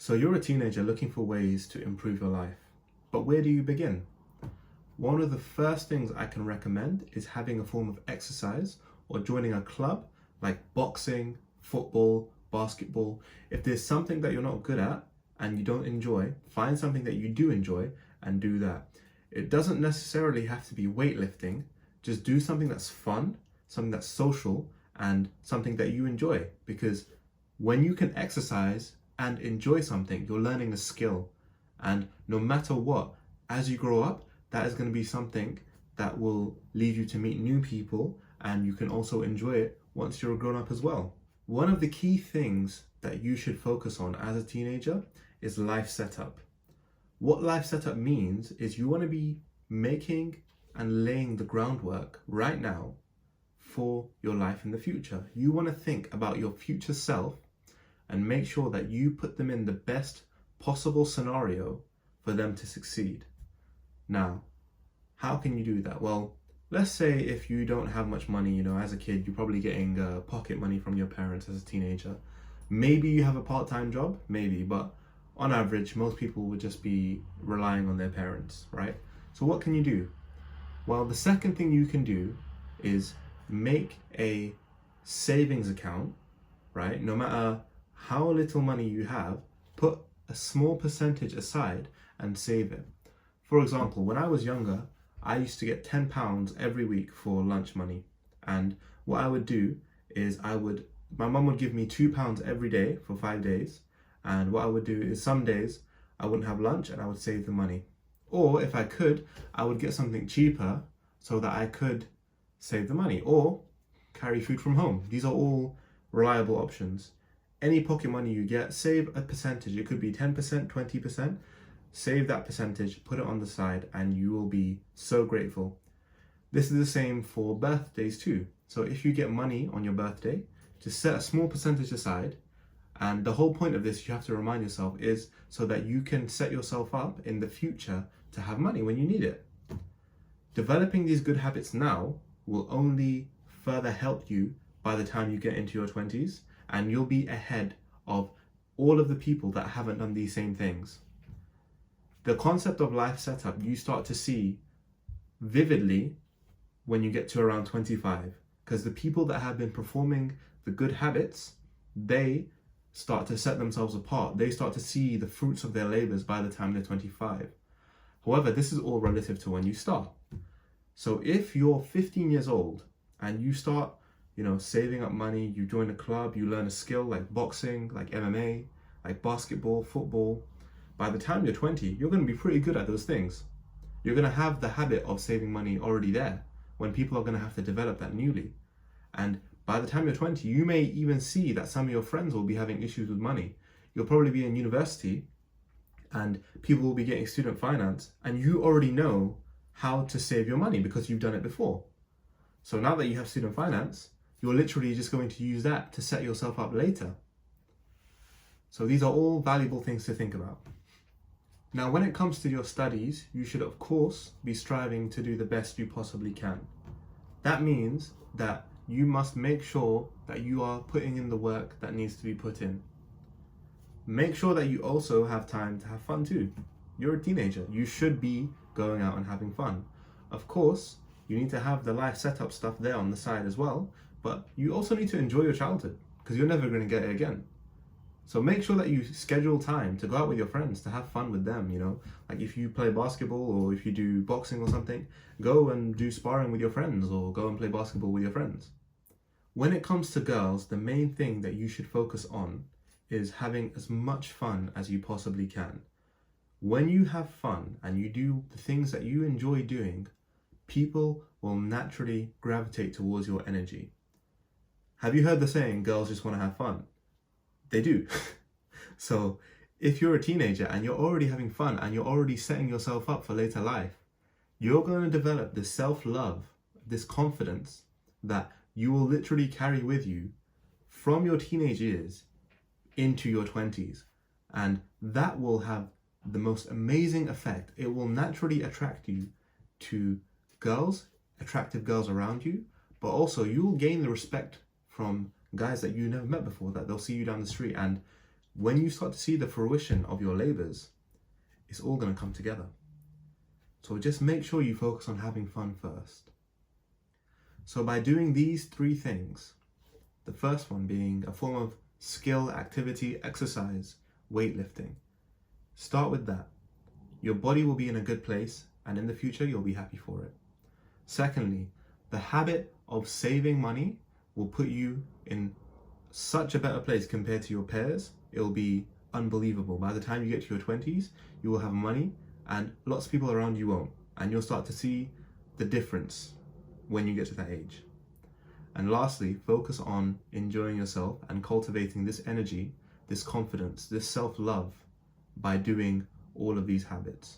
So you're a teenager looking for ways to improve your life, but where do you begin? One of the first things I can recommend is having a form of exercise or joining a club like boxing, football, basketball. If there's something that you're not good at and you don't enjoy, find something that you do enjoy and do that. It doesn't necessarily have to be weightlifting. Just do something that's fun, something that's social, and something that you enjoy. Because when you can exercise and enjoy something, you're learning a skill. And no matter what, as you grow up, that is going to be something that will lead you to meet new people, and you can also enjoy it once you're a grown up as well. One of the key things that you should focus on as a teenager is life setup. What life setup means is you want to be making and laying the groundwork right now for your life in the future. You want to think about your future self and make sure that you put them in the best possible scenario for them to succeed. Now, how can you do that? Well, let's say if you don't have much money, as a kid, you're probably getting pocket money from your parents as a teenager. Maybe you have a part-time job, maybe, but on average, most people would just be relying on their parents, right? So what can you do? Well, the second thing you can do is make a savings account, right? No matter how little money you have, put a small percentage aside and save it. For example, when I was younger, I used to get £10 every week for lunch money. And what I would do is my mum would give me £2 every day for 5 days. And what I would do is some days I wouldn't have lunch and I would save the money. Or if I could, I would get something cheaper so that I could save the money, or carry food from home. These are all reliable options. Any pocket money you get, save a percentage. It could be 10%, 20%. Save that percentage, put it on the side, and you will be so grateful. This is the same for birthdays too. So if you get money on your birthday, just set a small percentage aside. And the whole point of this, you have to remind yourself, is so that you can set yourself up in the future to have money when you need it. Developing these good habits now will only further help you by the time you get into your 20s, and you'll be ahead of all of the people that haven't done these same things. The concept of life setup you start to see vividly when you get to around 25, because the people that have been performing the good habits, they start to set themselves apart. They start to see the fruits of their labors by the time they're 25. However, this is all relative to when you start. So if you're 15 years old and you start, saving up money, you join a club, you learn a skill like boxing, like MMA, like basketball, football, by the time you're 20, you're going to be pretty good at those things. You're going to have the habit of saving money already there, when people are going to have to develop that newly. And by the time you're 20, you may even see that some of your friends will be having issues with money. You'll probably be in university and people will be getting student finance, and you already know how to save your money because you've done it before. So now that you have student finance, you're literally just going to use that to set yourself up later. So these are all valuable things to think about. Now, when it comes to your studies, you should of course be striving to do the best you possibly can. That means that you must make sure that you are putting in the work that needs to be put in. Make sure that you also have time to have fun too. You're a teenager. You should be going out and having fun. Of course, you need to have the life setup stuff there on the side as well, but you also need to enjoy your childhood because you're never going to get it again. So make sure that you schedule time to go out with your friends, to have fun with them, Like if you play basketball or if you do boxing or something, go and do sparring with your friends or go and play basketball with your friends. When it comes to girls, the main thing that you should focus on is having as much fun as you possibly can. When you have fun and you do the things that you enjoy doing, people will naturally gravitate towards your energy. Have you heard the saying, girls just want to have fun? They do. So if you're a teenager and you're already having fun and you're already setting yourself up for later life, you're going to develop this self-love, this confidence that you will literally carry with you from your teenage years into your 20s. And that will have the most amazing effect. It will naturally attract you to girls, attractive girls around you, but also you will gain the respect from guys that you never met before, that they'll see you down the street and when you start to see the fruition of your labors, it's all going to come together. So just make sure you focus on having fun first. So by doing these 3 things, the first one being a form of skill, activity, exercise, weightlifting, start with that. Your body will be in a good place, and in the future, you'll be happy for it. Secondly, the habit of saving money will put you in such a better place compared to your peers. It will be unbelievable. By the time you get to your 20s, you will have money and lots of people around you won't. And you'll start to see the difference when you get to that age. And lastly, focus on enjoying yourself and cultivating this energy, this confidence, this self-love by doing all of these habits.